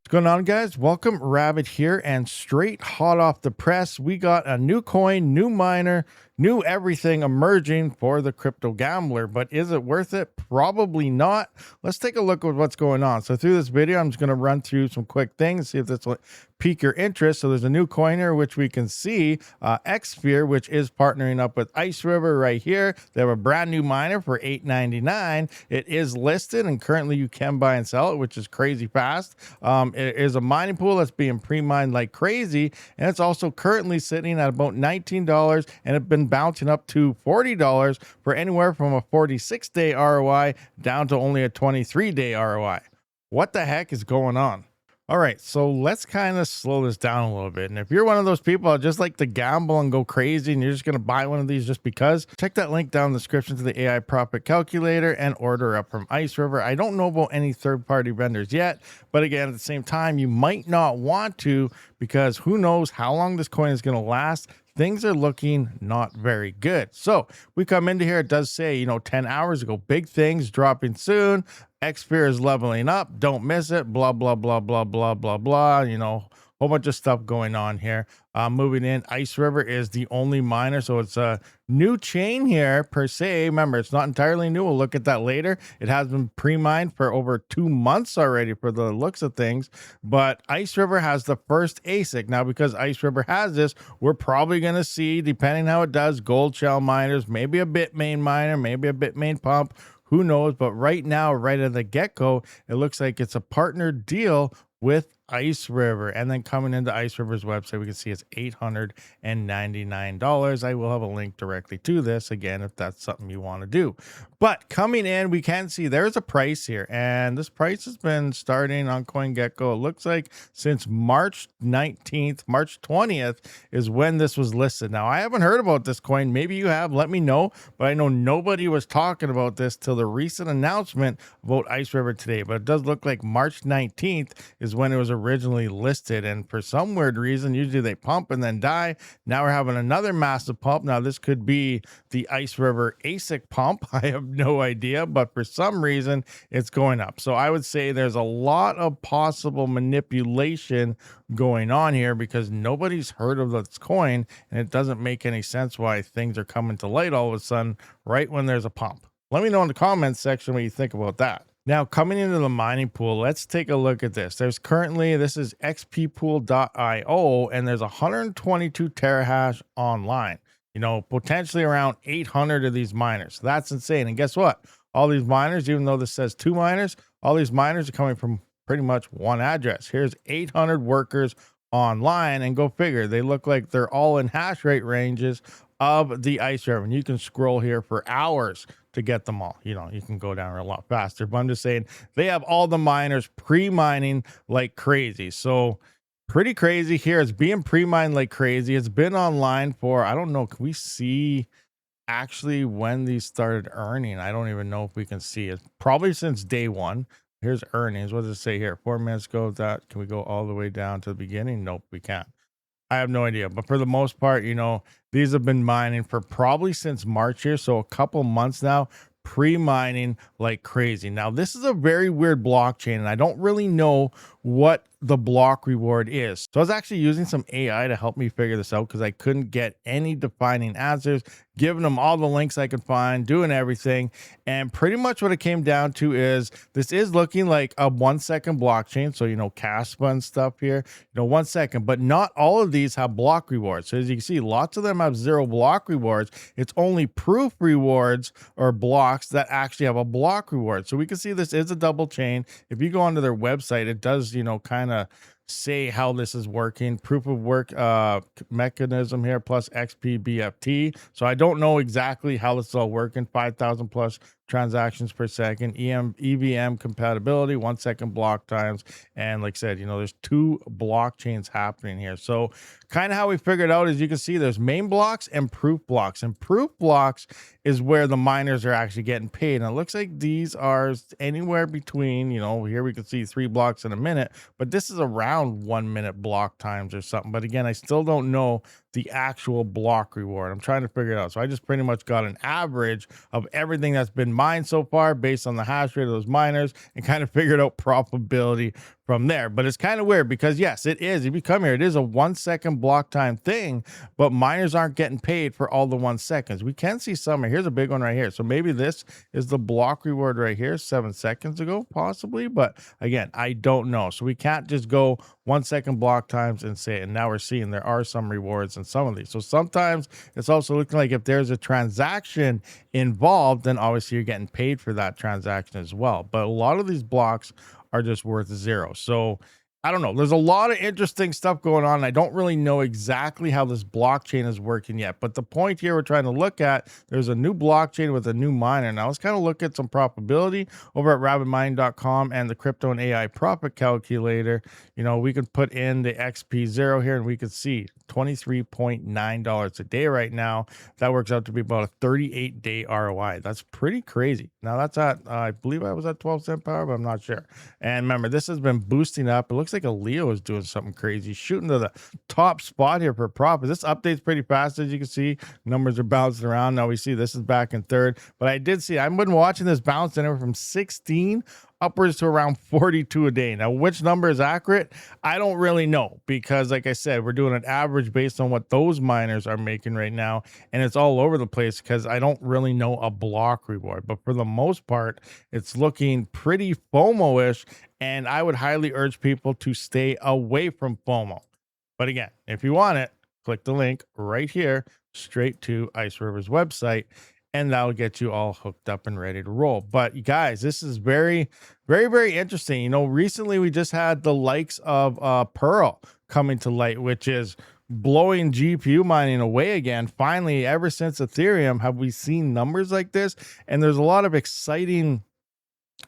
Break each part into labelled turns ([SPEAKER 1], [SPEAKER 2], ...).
[SPEAKER 1] What's going on, guys? Welcome, Rabid here, and straight hot off the press, we got a new coin, new miner, new everything emerging for the crypto gambler. But is it worth it? Probably not. Let's take a look at what's going on. So through this video, I'm just going to run through some quick things, see if this will pique your interest. So there's a new coin here, which we can see, Xphere, which is partnering up with IceRiver right here. They have a brand new miner for $8.99. It is listed, and currently you can buy and sell it, which is crazy fast. It is a mining pool that's being pre-mined like crazy, and it's also currently sitting at about $19, and it's been bouncing up to $40 for anywhere from a 46-day ROI down to only a 23-day ROI. What the heck is going on? All right, so let's kind of slow this down a little bit. And if you're one of those people that just like to gamble and go crazy and you're just going to buy one of these just because, check that link down in the description to the AI profit calculator and order up from IceRiver. I don't know about any third-party vendors yet, but again, at the same time, you might not want to, because who knows how long this coin is going to last. Things are looking not very good. So we come into here, it does say, 10 hours ago, big things dropping soon. Xphere is leveling up. Don't miss it. Blah, blah, blah, blah, blah, blah, blah. Whole bunch of stuff going on here. Moving in, IceRiver is the only miner, so it's a new chain here per se. Remember, it's not entirely new. We'll look at that later. It has been pre-mined for over 2 months already for the looks of things, but IceRiver has the first ASIC. Now, because IceRiver has this, we're probably going to see, depending how it does, gold shell miners, maybe a Bitmain miner, maybe a Bitmain pump, who knows? But right now, right at the get-go, it looks like it's a partnered deal with IceRiver. And then coming into IceRiver's website, we can see it's $899. I will have a link directly to this again if that's something you want to do. But coming in, we can see there's a price here, and this price has been starting on CoinGecko. It looks like since March 19th, March 20th is when this was listed. Now, I haven't heard about this coin. Maybe you have, let me know, but I know nobody was talking about this till the recent announcement about IceRiver today. But it does look like March 19th is when it was originally listed, and for some weird reason, usually they pump and then die. Now we're having another massive pump. Now this could be the IceRiver ASIC pump. I have no idea, but for some reason it's going up. So I would say there's a lot of possible manipulation going on here, because nobody's heard of this coin, and it doesn't make any sense why things are coming to light all of a sudden right when there's a pump. Let me know in the comments section what you think about that. Now, coming into the mining pool, let's take a look at this. There's currently, this is xppool.io, and there's 122 terahash online. Potentially around 800 of these miners. That's insane. And guess what? All these miners, even though this says 2 miners, all these miners are coming from pretty much one address. Here's 800 workers online, and go figure, they look like they're all in hash rate ranges of the IceRiver. And you can scroll here for hours to get them all. You can go down a lot faster, but I'm just saying they have all the miners pre-mining like crazy. So pretty crazy here. It's being pre-mined like crazy. It's been online for, I don't know, can we see actually when these started earning? I don't even know if we can see it. Probably since day one. Here's earnings. What does it say here? 4 minutes ago. That, can we go all the way down to the beginning? Nope, we can't. I have no idea, but for the most part, these have been mining for probably since March here, so a couple months now, pre-mining like crazy. Now, this is a very weird blockchain, and I don't really know what the block reward is. So I was actually using some AI to help me figure this out, because I couldn't get any defining answers, giving them all the links I could find, doing everything. And pretty much what it came down to is this is looking like a 1 second blockchain. So, Caspa and stuff here, 1 second, but not all of these have block rewards. So as you can see, lots of them have 0 block rewards. It's only proof rewards or blocks that actually have a block reward. So we can see this is a double chain. If you go onto their website, it does, kind of say how this is working. Proof of work mechanism here plus XPBFT. So I don't know exactly how this is all working. 5,000 plus transactions per second, EVM compatibility, 1 second block times. And like I said, there's 2 blockchains happening here. So kind of how we figured out is, you can see there's main blocks and proof blocks, and proof blocks is where the miners are actually getting paid. And it looks like these are anywhere between, here we can see 3 blocks in a minute, but this is around 1 minute block times or something. But again, I still don't know the actual block reward. I'm trying to figure it out. So I just pretty much got an average of everything that's been mined so far based on the hash rate of those miners, and kind of figured out probability from there. But it's kind of weird because yes, it is. If you come here, it is a 1 second block time thing, but miners aren't getting paid for all the 1 seconds. We can see some. Here's a big one right here. So maybe this is the block reward right here, 7 seconds ago, possibly. But again, I don't know. So we can't just go 1 second block times and say it. And now we're seeing there are some rewards in some of these. So sometimes it's also looking like if there's a transaction involved, then obviously you're getting paid for that transaction as well. But a lot of these blocks are just worth zero. So I don't know. There's a lot of interesting stuff going on. I don't really know exactly how this blockchain is working yet. But the point here we're trying to look at, there's a new blockchain with a new miner. Now let's kind of look at some probability over at rabidmining.com and the crypto and AI profit calculator. You know, we could put in the XP0 here and we could see $23.9 a day right now. That works out to be about a 38-day ROI. That's pretty crazy. Now that's at, I believe I was at 12 cent power, but I'm not sure. And remember, this has been boosting up. It looks like a Leo is doing something crazy, shooting to the top spot here for profit. This update's pretty fast, as you can see. Numbers are bouncing around. Now we see this is back in third, but I did see, I've been watching this bounce anywhere from 16 upwards to around 42 a day. Now, which number is accurate? I don't really know because, like I said, we're doing an average based on what those miners are making right now, and it's all over the place because I don't really know a block reward. But for the most part, it's looking pretty FOMO-ish, and I would highly urge people to stay away from FOMO. But again, if you want it, click the link right here straight to IceRiver's website, and that'll get you all hooked up and ready to roll. But guys, this is very, very, very interesting. You know, recently we just had the likes of Pearl coming to light, which is blowing GPU mining away again. Finally, ever since Ethereum, have we seen numbers like this? And there's a lot of exciting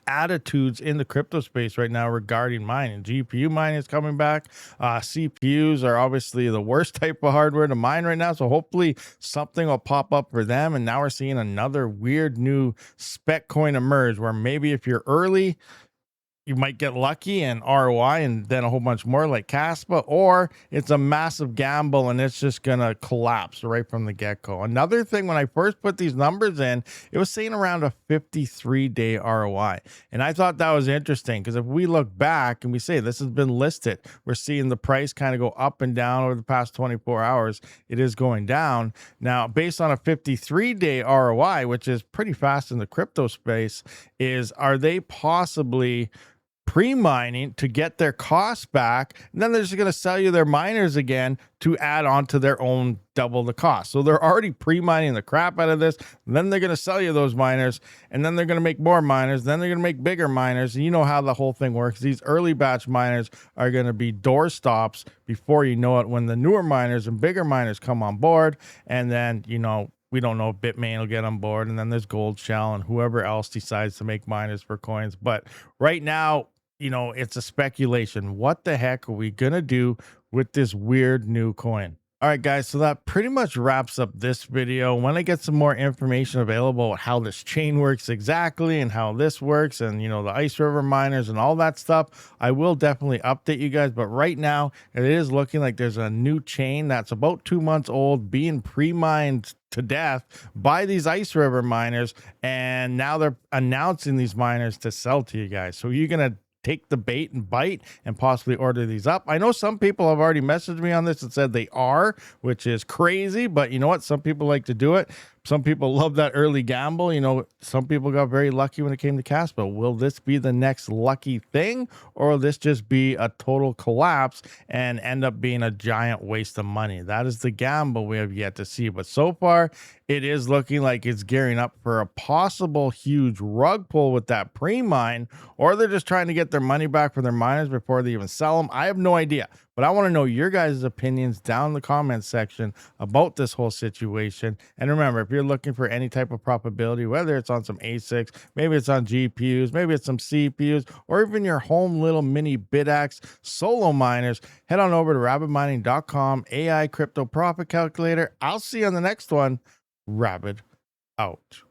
[SPEAKER 1] attitudes in the crypto space right now regarding mining. GPU mining is coming back. CPUs are obviously the worst type of hardware to mine right now, so hopefully something will pop up for them. And now we're seeing another weird new spec coin emerge where maybe if you're early, you might get lucky and ROI and then a whole bunch more like Caspa, or it's a massive gamble and it's just going to collapse right from the get-go. Another thing, when I first put these numbers in, it was saying around a 53-day ROI. And I thought that was interesting because if we look back and we say this has been listed, we're seeing the price kind of go up and down over the past 24 hours. It is going down. Now, based on a 53-day ROI, which is pretty fast in the crypto space, are they possibly pre-mining to get their costs back, and then they're just going to sell you their miners again to add on to their own double the cost? So they're already pre-mining the crap out of this, and then they're going to sell you those miners, and then they're going to make more miners, then they're going to make bigger miners, and you know how the whole thing works. These early batch miners are going to be doorstops before you know it when the newer miners and bigger miners come on board, and then, you know, we don't know if Bitmain will get on board, and then there's Gold Shell and whoever else decides to make miners for coins. But right now, you know, it's a speculation. What the heck are we going to do with this weird new coin? All right, guys, so that pretty much wraps up this video. When I get some more information available how this chain works exactly and how this works and, you know, the IceRiver miners and all that stuff, I will definitely update you guys. But right now, it is looking like there's a new chain that's about 2 months old being pre-mined to death by these IceRiver miners. And now they're announcing these miners to sell to you guys. So you're going to take the bait and bite and possibly order these up. I know some people have already messaged me on this and said they are, which is crazy, but you know what? Some people like to do it. Some people love that early gamble. You know, some people got very lucky when it came to Caspa. Will this be the next lucky thing, or will this just be a total collapse and end up being a giant waste of money? That is the gamble we have yet to see. But so far, it is looking like it's gearing up for a possible huge rug pull with that pre-mine, or they're just trying to get their money back for their miners before they even sell them. I have no idea. But I want to know your guys' opinions down in the comments section about this whole situation. And remember, if you're looking for any type of probability, whether it's on some ASICs, maybe it's on GPUs, maybe it's some CPUs, or even your home little mini BitX solo miners, head on over to rabidmining.com, AI crypto profit calculator. I'll see you on the next one. Rabid out.